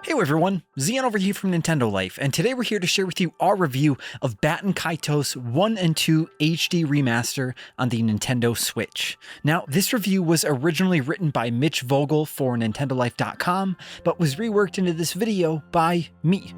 Hey everyone, Zion over here from Nintendo Life, and today we're here to share with you our review of Baten Kaitos 1 and 2 HD Remaster on the Nintendo Switch. Now, this review was originally written by Mitch Vogel for NintendoLife.com, but was reworked into this video by me.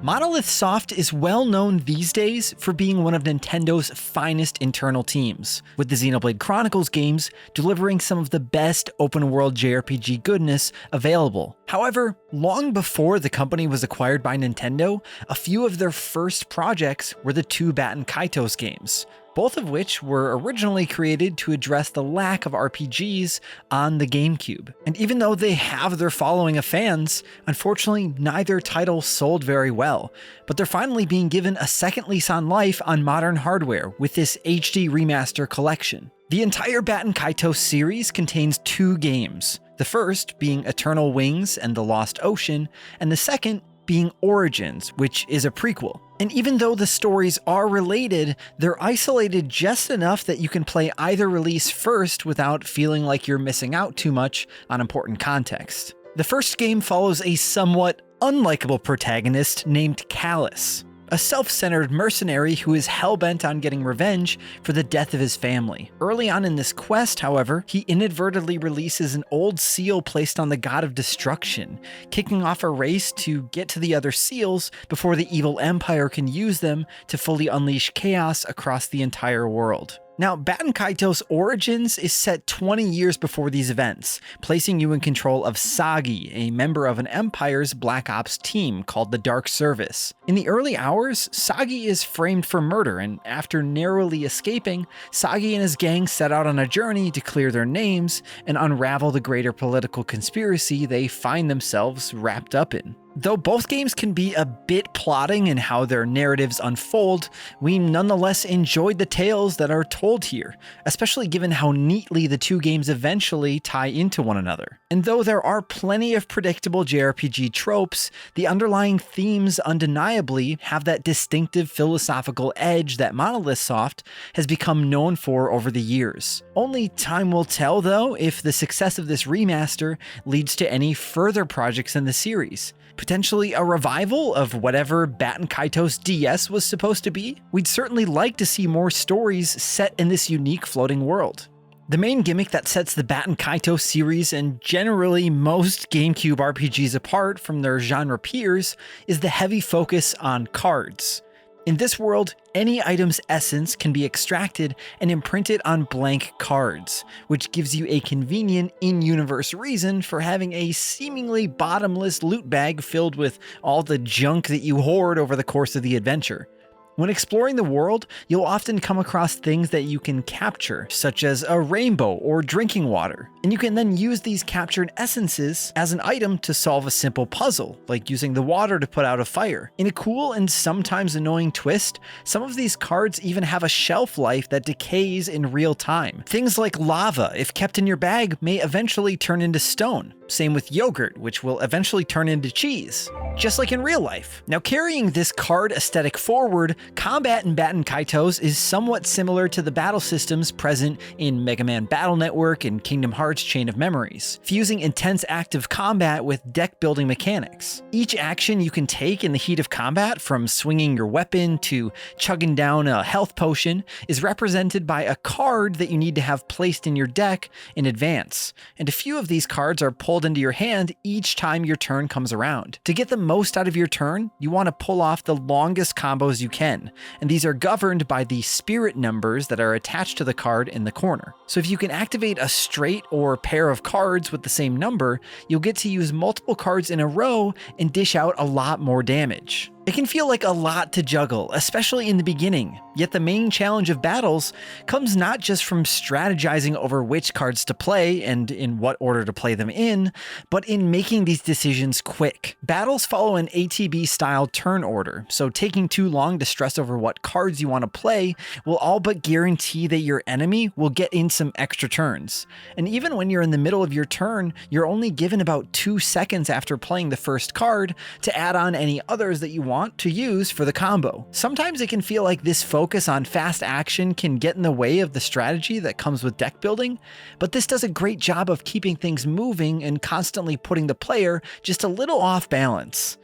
Monolith Soft is well known these days for being one of Nintendo's finest internal teams, with the Xenoblade Chronicles games delivering some of the best open-world JRPG goodness available. However, long before the company was acquired by Nintendo, a few of their first projects were the two Baten Kaitos games, both of which were originally created to address the lack of RPGs on the GameCube. And even though they have their following of fans, unfortunately neither title sold very well, but they're finally being given a second lease on life on modern hardware with this HD Remaster collection. The entire Baten Kaitos series contains two games, the first being Eternal Wings and the Lost Ocean, and the second being Origins, which is a prequel. And even though the stories are related, they're isolated just enough that you can play either release first without feeling like you're missing out too much on important context. The first game follows a somewhat unlikable protagonist named Callus, a self-centered mercenary who is hell-bent on getting revenge for the death of his family. Early on in this quest, however, he inadvertently releases an old seal placed on the god of destruction, kicking off a race to get to the other seals before the evil empire can use them to fully unleash chaos across the entire world. Now, Baten Kaitos Origins is set 20 years before these events, placing you in control of Sagi, a member of an Empire's Black Ops team called the Dark Service. In the early hours, Sagi is framed for murder, and after narrowly escaping, Sagi and his gang set out on a journey to clear their names and unravel the greater political conspiracy they find themselves wrapped up in. Though both games can be a bit plotting in how their narratives unfold, we nonetheless enjoyed the tales that are told here, especially given how neatly the two games eventually tie into one another. And though there are plenty of predictable JRPG tropes, the underlying themes undeniably have that distinctive philosophical edge that Monolith Soft has become known for over the years. Only time will tell, though, if the success of this remaster leads to any further projects in the series. Potentially a revival of whatever Baten Kaitos DS was supposed to be? We'd certainly like to see more stories set in this unique floating world. The main gimmick that sets the Baten Kaitos series and generally most GameCube RPGs apart from their genre peers is the heavy focus on cards. In this world, any item's essence can be extracted and imprinted on blank cards, which gives you a convenient in-universe reason for having a seemingly bottomless loot bag filled with all the junk that you hoard over the course of the adventure. When exploring the world, you'll often come across things that you can capture, such as a rainbow or drinking water, and you can then use these captured essences as an item to solve a simple puzzle, like using the water to put out a fire. In a cool and sometimes annoying twist, some of these cards even have a shelf life that decays in real time. Things like lava, if kept in your bag, may eventually turn into stone. Same with yogurt, which will eventually turn into cheese, just like in real life. Now, carrying this card aesthetic forward, combat in Baten Kaitos is somewhat similar to the battle systems present in Mega Man Battle Network and Kingdom Hearts Chain of Memories, fusing intense active combat with deck-building mechanics. Each action you can take in the heat of combat, from swinging your weapon to chugging down a health potion, is represented by a card that you need to have placed in your deck in advance, and a few of these cards are pulled into your hand each time your turn comes around. To get the most out of your turn, you want to pull off the longest combos you can, and these are governed by the spirit numbers that are attached to the card in the corner. So if you can activate a straight or pair of cards with the same number, you'll get to use multiple cards in a row and dish out a lot more damage. It can feel like a lot to juggle, especially in the beginning, yet the main challenge of battles comes not just from strategizing over which cards to play and in what order to play them in, but in making these decisions quick. Battles follow an ATB-style turn order, so taking too long to stress over what cards you want to play will all but guarantee that your enemy will get in some extra turns. And even when you're in the middle of your turn, you're only given about 2 seconds after playing the first card to add on any others that you want want to use for the combo. Sometimes it can feel like this focus on fast action can get in the way of the strategy that comes with deck building, but this does a great job of keeping things moving and constantly putting the player just a little off balance.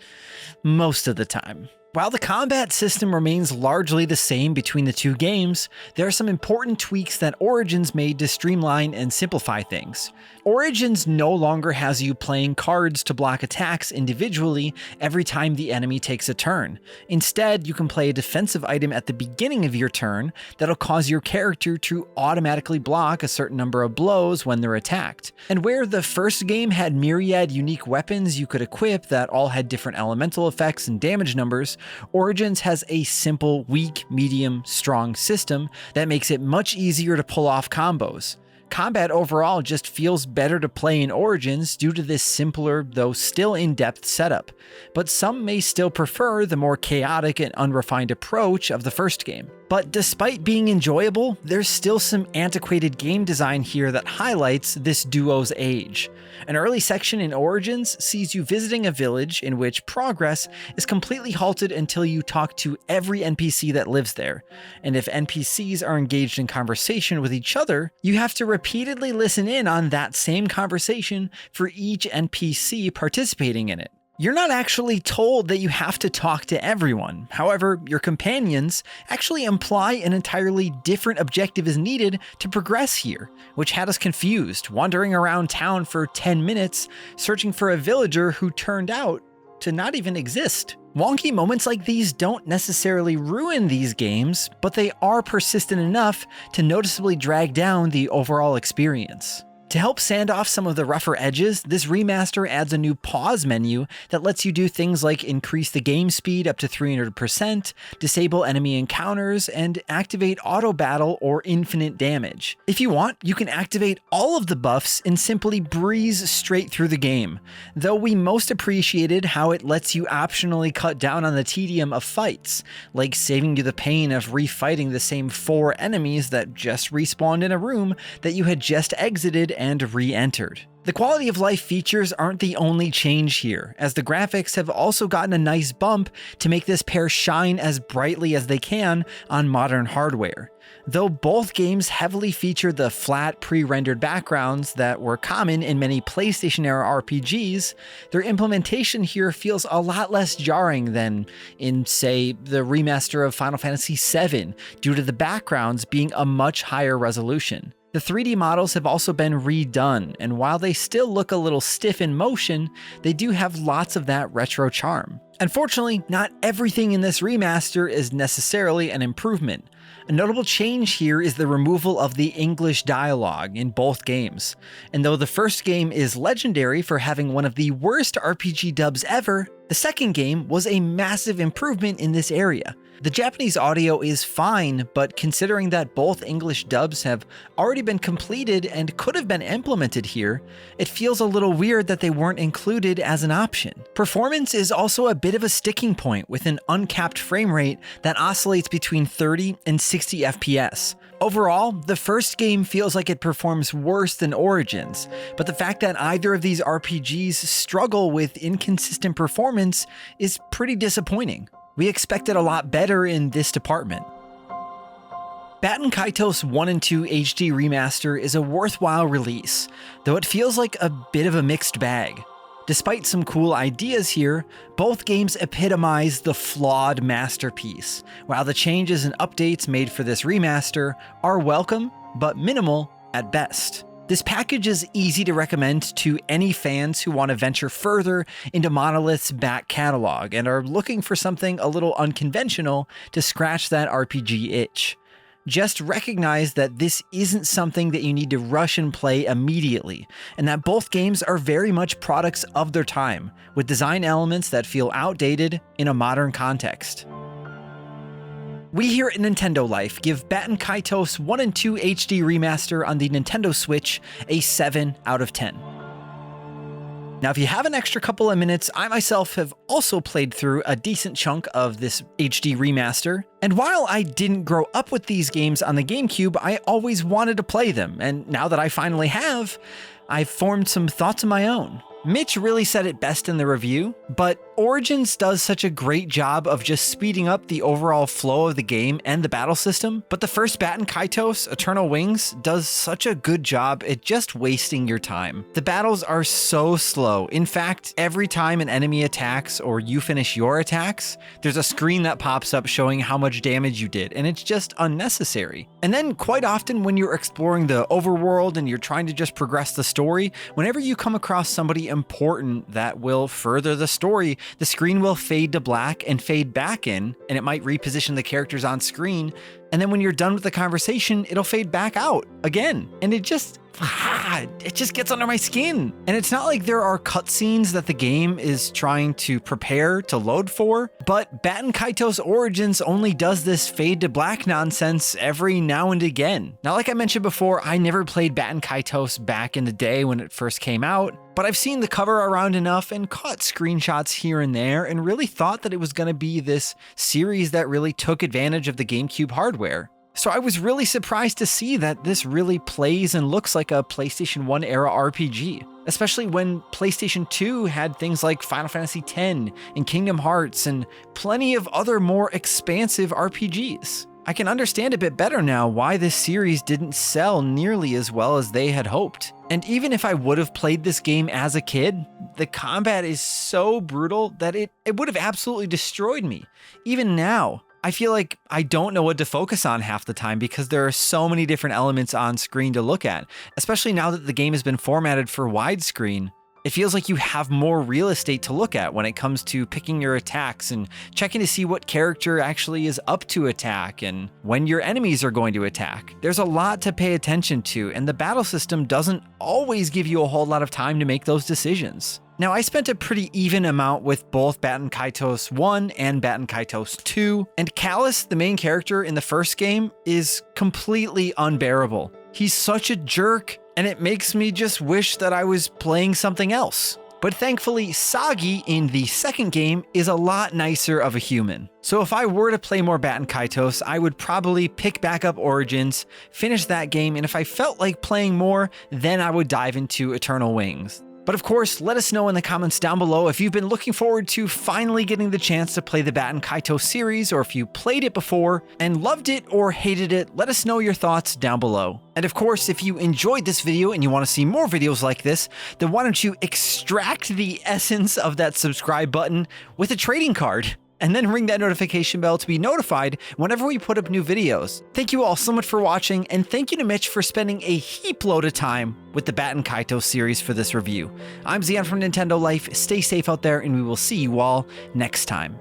Most of the time. While the combat system remains largely the same between the two games, there are some important tweaks that Origins made to streamline and simplify things. Origins no longer has you playing cards to block attacks individually every time the enemy takes a turn. Instead, you can play a defensive item at the beginning of your turn that'll cause your character to automatically block a certain number of blows when they're attacked. And where the first game had myriad unique weapons you could equip that all had different elemental effects and damage numbers, Origins has a simple weak, medium, strong system that makes it much easier to pull off combos. Combat overall just feels better to play in Origins due to this simpler, though still in-depth setup, but some may still prefer the more chaotic and unrefined approach of the first game. But despite being enjoyable, there's still some antiquated game design here that highlights this duo's age. An early section in Origins sees you visiting a village in which progress is completely halted until you talk to every NPC that lives there. And if NPCs are engaged in conversation with each other, you have to repeatedly listen in on that same conversation for each NPC participating in it. You're not actually told that you have to talk to everyone. However, your companions actually imply an entirely different objective is needed to progress here, which had us confused, wandering around town for 10 minutes, searching for a villager who turned out to not even exist. Wonky moments like these don't necessarily ruin these games, but they are persistent enough to noticeably drag down the overall experience. To help sand off some of the rougher edges, this remaster adds a new pause menu that lets you do things like increase the game speed up to 300%, disable enemy encounters, and activate auto battle or infinite damage. If you want, you can activate all of the buffs and simply breeze straight through the game, though we most appreciated how it lets you optionally cut down on the tedium of fights, like saving you the pain of refighting the same 4 enemies that just respawned in a room that you had just exited and re-entered. The quality of life features aren't the only change here, as the graphics have also gotten a nice bump to make this pair shine as brightly as they can on modern hardware. Though both games heavily feature the flat, pre-rendered backgrounds that were common in many PlayStation-era RPGs, their implementation here feels a lot less jarring than in, say, the remaster of Final Fantasy VII, due to the backgrounds being a much higher resolution. The 3D models have also been redone, and while they still look a little stiff in motion, they do have lots of that retro charm. Unfortunately, not everything in this remaster is necessarily an improvement. A notable change here is the removal of the English dialogue in both games. And though the first game is legendary for having one of the worst RPG dubs ever, the second game was a massive improvement in this area. The Japanese audio is fine, but considering that both English dubs have already been completed and could have been implemented here, it feels a little weird that they weren't included as an option. Performance is also a bit of a sticking point with an uncapped frame rate that oscillates between 30 and 60 FPS. Overall, the first game feels like it performs worse than Origins, but the fact that either of these RPGs struggle with inconsistent performance is pretty disappointing. We expected a lot better in this department. Baten Kaitos 1 and 2 HD Remaster is a worthwhile release, though it feels like a bit of a mixed bag. Despite some cool ideas here, both games epitomize the flawed masterpiece, while the changes and updates made for this remaster are welcome, but minimal at best. This package is easy to recommend to any fans who want to venture further into Monolith's back catalog and are looking for something a little unconventional to scratch that RPG itch. Just recognize that this isn't something that you need to rush and play immediately, and that both games are very much products of their time, with design elements that feel outdated in a modern context. We here at Nintendo Life give Baten Kaitos 1 and 2 HD Remaster on the Nintendo Switch a 7 out of 10. Now, if you have an extra couple of minutes, I myself have also played through a decent chunk of this HD remaster, and while I didn't grow up with these games on the GameCube, I always wanted to play them, and now that I finally have, I've formed some thoughts of my own. Mitch really said it best in the review, but Origins does such a great job of just speeding up the overall flow of the game and the battle system, but the first Baten Kaitos, Eternal Wings, does such a good job at just wasting your time. The battles are so slow. In fact, every time an enemy attacks or you finish your attacks, there's a screen that pops up showing how much damage you did, and it's just unnecessary. And then quite often when you're exploring the overworld and you're trying to just progress the story, whenever you come across somebody important that will further the story, the screen will fade to black and fade back in, and it might reposition the characters on screen. And then when you're done with the conversation, it'll fade back out again. And it just gets under my skin. And it's not like there are cutscenes that the game is trying to prepare to load for, but Baten Kaitos Origins only does this fade to black nonsense every now and again. Now, like I mentioned before, I never played Baten Kaitos back in the day when it first came out, but I've seen the cover around enough and caught screenshots here and there and really thought that it was going to be this series that really took advantage of the GameCube hardware. So I was really surprised to see that this really plays and looks like a PlayStation 1 era RPG, especially when PlayStation 2 had things like Final Fantasy X and Kingdom Hearts and plenty of other more expansive RPGs. I can understand a bit better now why this series didn't sell nearly as well as they had hoped. And even if I would have played this game as a kid, the combat is so brutal that it would have absolutely destroyed me. Even now, I feel like I don't know what to focus on half the time because there are so many different elements on screen to look at, especially now that the game has been formatted for widescreen. It feels like you have more real estate to look at when it comes to picking your attacks and checking to see what character actually is up to attack and when your enemies are going to attack. There's a lot to pay attention to, and the battle system doesn't always give you a whole lot of time to make those decisions. Now, I spent a pretty even amount with both Baten Kaitos 1 and Baten Kaitos 2, and Callus, the main character in the first game, is completely unbearable. He's such a jerk, and it makes me just wish that I was playing something else. But thankfully, Sagi in the second game is a lot nicer of a human. So if I were to play more Baten Kaitos, I would probably pick back up Origins, finish that game, and if I felt like playing more, then I would dive into Eternal Wings. But of course, let us know in the comments down below if you've been looking forward to finally getting the chance to play the Baten Kaitos series, or if you played it before and loved it or hated it. Let us know your thoughts down below. And of course, if you enjoyed this video and you want to see more videos like this, then why don't you extract the essence of that subscribe button with a trading card? And then ring that notification bell to be notified whenever we put up new videos. Thank you all so much for watching, and thank you to Mitch for spending a heap load of time with the Baten Kaitos series for this review. I'm Zion from Nintendo Life. Stay safe out there, and we will see you all next time.